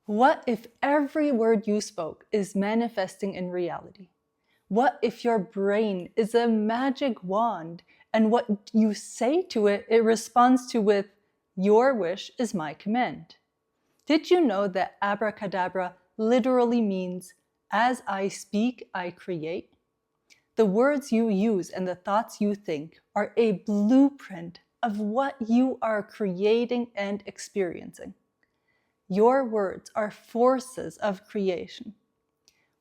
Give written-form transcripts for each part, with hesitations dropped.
What if every word you spoke is manifesting in reality? What if your brain is a magic wand and what you say to it, it responds to with, "Your wish is my command"? Did you know that abracadabra literally means, "As I speak, I create"? The words you use and the thoughts you think are a blueprint of what you are creating and experiencing. Your words are forces of creation.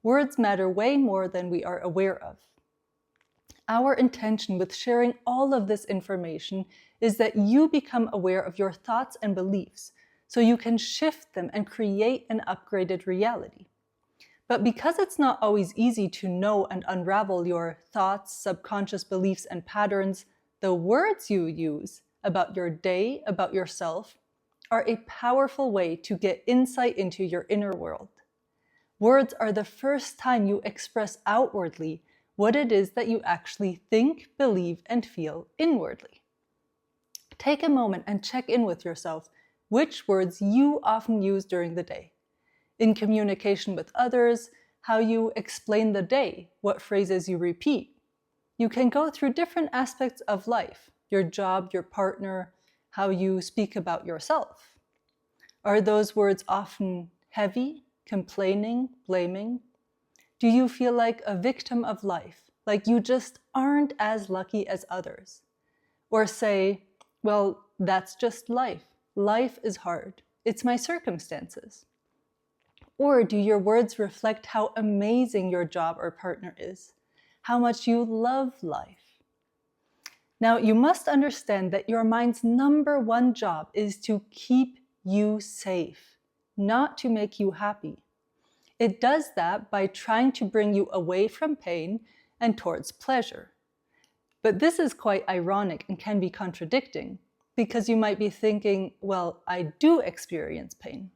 Words matter way more than we are aware of. Our intention with sharing all of this information is that you become aware of your thoughts and beliefs so you can shift them and create an upgraded reality. But because it's not always easy to know and unravel your thoughts, subconscious beliefs, and patterns, the words you use about your day, about yourself, are a powerful way to get insight into your inner world. Words are the first time you express outwardly what it is that you actually think, believe, and feel inwardly. Take a moment and check in with yourself which words you often use during the day. In communication with others, how you explain the day, what phrases you repeat. You can go through different aspects of life, your job, your partner, how you speak about yourself. Are those words often heavy, complaining, blaming? Do you feel like a victim of life, like you just aren't as lucky as others? Or say, "Well, that's just life. Life is hard. It's my circumstances." Or do your words reflect how amazing your job or partner is, how much you love life? Now, you must understand that your mind's number one job is to keep you safe, not to make you happy. It does that by trying to bring you away from pain and towards pleasure. But this is quite ironic and can be contradicting, because you might be thinking, well, I do experience pain.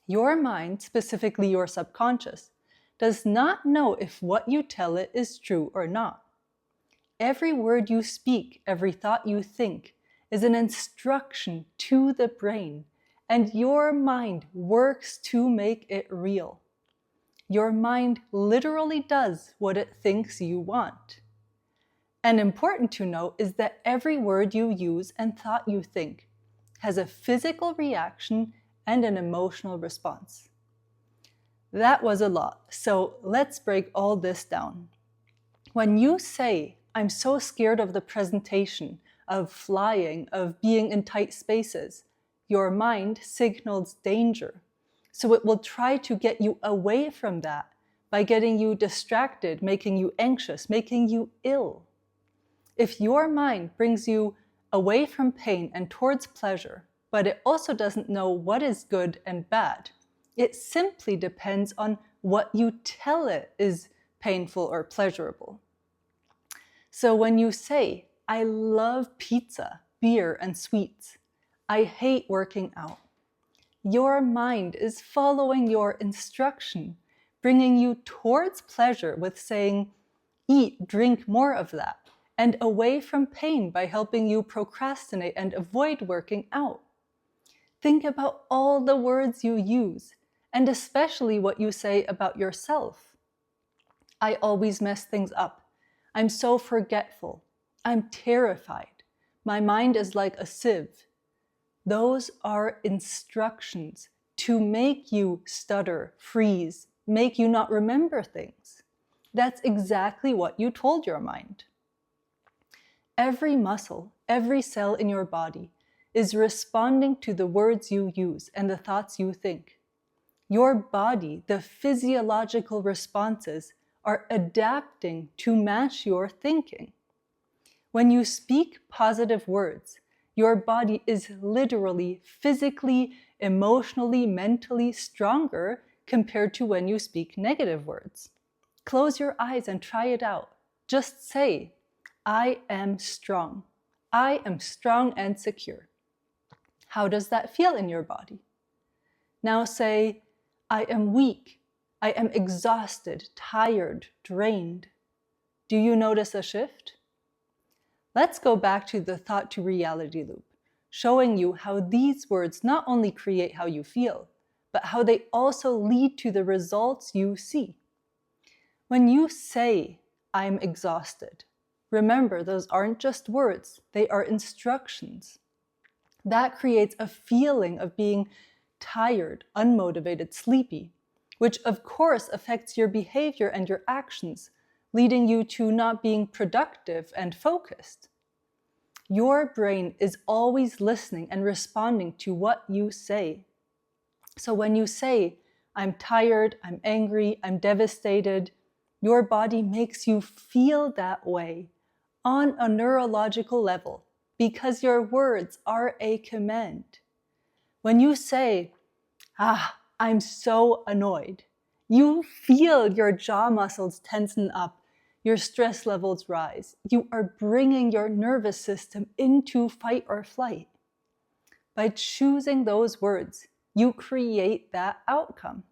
Your mind, specifically your subconscious, does not know if what you tell it is true or not. Every word you speak, every thought you think, is an instruction to the brain, and your mind works to make it real. Your mind literally does what it thinks you want. And important to note is that every word you use and thought you think has a physical reaction and an emotional response. That was a lot, so let's break all this down. When you say, "I'm so scared of the presentation, of flying, of being in tight spaces," your mind signals danger. So it will try to get you away from that by getting you distracted, making you anxious, making you ill. If your mind brings you away from pain and towards pleasure, but it also doesn't know what is good and bad, it simply depends on what you tell it is painful or pleasurable. So when you say, "I love pizza, beer, and sweets. I hate working out," your mind is following your instruction, bringing you towards pleasure with saying, "Eat, drink more of that," and away from pain by helping you procrastinate and avoid working out. Think about all the words you use, and especially what you say about yourself. "I always mess things up. I'm so forgetful. I'm terrified. My mind is like a sieve." Those are instructions to make you stutter, freeze, make you not remember things. That's exactly what you told your mind. Every muscle, every cell in your body is responding to the words you use and the thoughts you think. Your body, the physiological responses, are adapting to match your thinking. When you speak positive words, your body is literally, physically, emotionally, mentally stronger compared to when you speak negative words. Close your eyes and try it out. Just say, "I am strong. I am strong and secure." How does that feel in your body? Now say, "I am weak. I am exhausted, tired, drained." Do you notice a shift? Let's go back to the thought to reality loop, showing you how these words not only create how you feel, but how they also lead to the results you see. When you say, "I'm exhausted," remember, those aren't just words, they are instructions. That creates a feeling of being tired, unmotivated, sleepy, which of course affects your behavior and your actions, leading you to not being productive and focused. Your brain is always listening and responding to what you say. So when you say, "I'm tired, I'm angry, I'm devastated," your body makes you feel that way on a neurological level because your words are a command. When you say, "I'm so annoyed," you feel your jaw muscles tensen up, your stress levels rise. You are bringing your nervous system into fight or flight. By choosing those words, you create that outcome.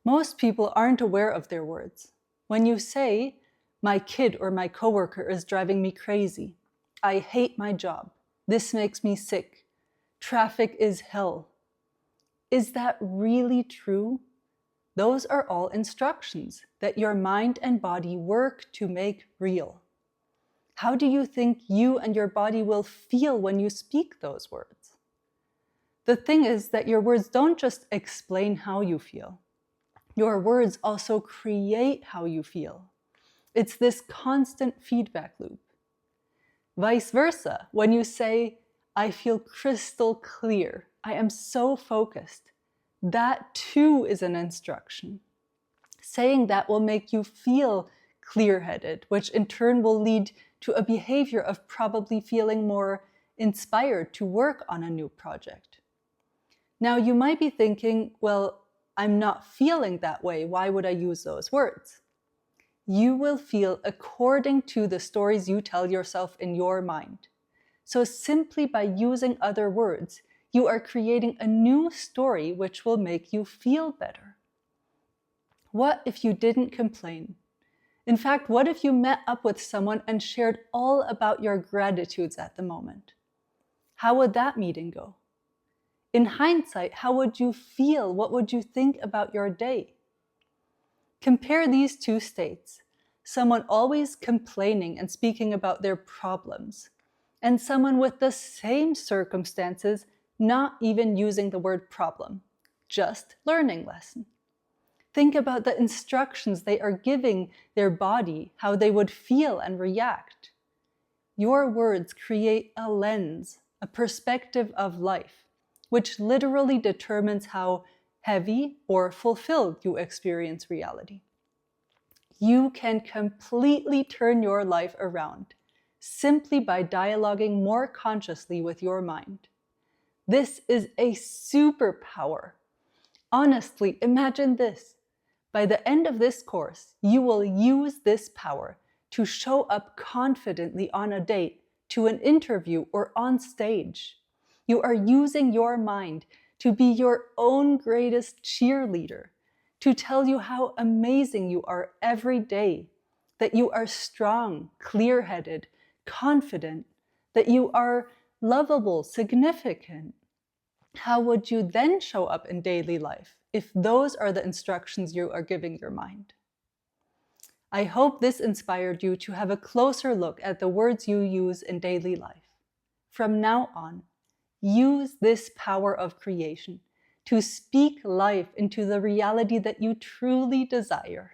Most people aren't aware of their words. When you say, "My kid or my coworker is driving me crazy," "I hate my job," "This makes me sick," "Traffic is hell," is that really true? Those are all instructions that your mind and body work to make real. How do you think you and your body will feel when you speak those words? The thing is that your words don't just explain how you feel. Your words also create how you feel. It's this constant feedback loop. Vice versa, when you say, "I feel crystal clear, I am so focused," that too is an instruction. Saying that will make you feel clear-headed, which in turn will lead to a behavior of probably feeling more inspired to work on a new project. Now, you might be thinking, well, I'm not feeling that way. Why would I use those words? You will feel according to the stories you tell yourself in your mind. So simply by using other words, you are creating a new story which will make you feel better. What if you didn't complain? In fact, what if you met up with someone and shared all about your gratitudes at the moment? How would that meeting go? In hindsight, how would you feel? What would you think about your day? Compare these two states. Someone always complaining and speaking about their problems, and someone with the same circumstances not even using the word problem, just learning lesson. Think about the instructions they are giving their body, how they would feel and react. Your words create a lens, a perspective of life, which literally determines how heavy or fulfilled you experience reality. You can completely turn your life around simply by dialoguing more consciously with your mind. This is a superpower. Honestly, imagine this. By the end of this course, you will use this power to show up confidently on a date, to an interview, or on stage. You are using your mind to be your own greatest cheerleader, to tell you how amazing you are every day, that you are strong, clear-headed, confident, that you are lovable, significant. How would you then show up in daily life if those are the instructions you are giving your mind? I hope this inspired you to have a closer look at the words you use in daily life. From now on, use this power of creation to speak life into the reality that you truly desire.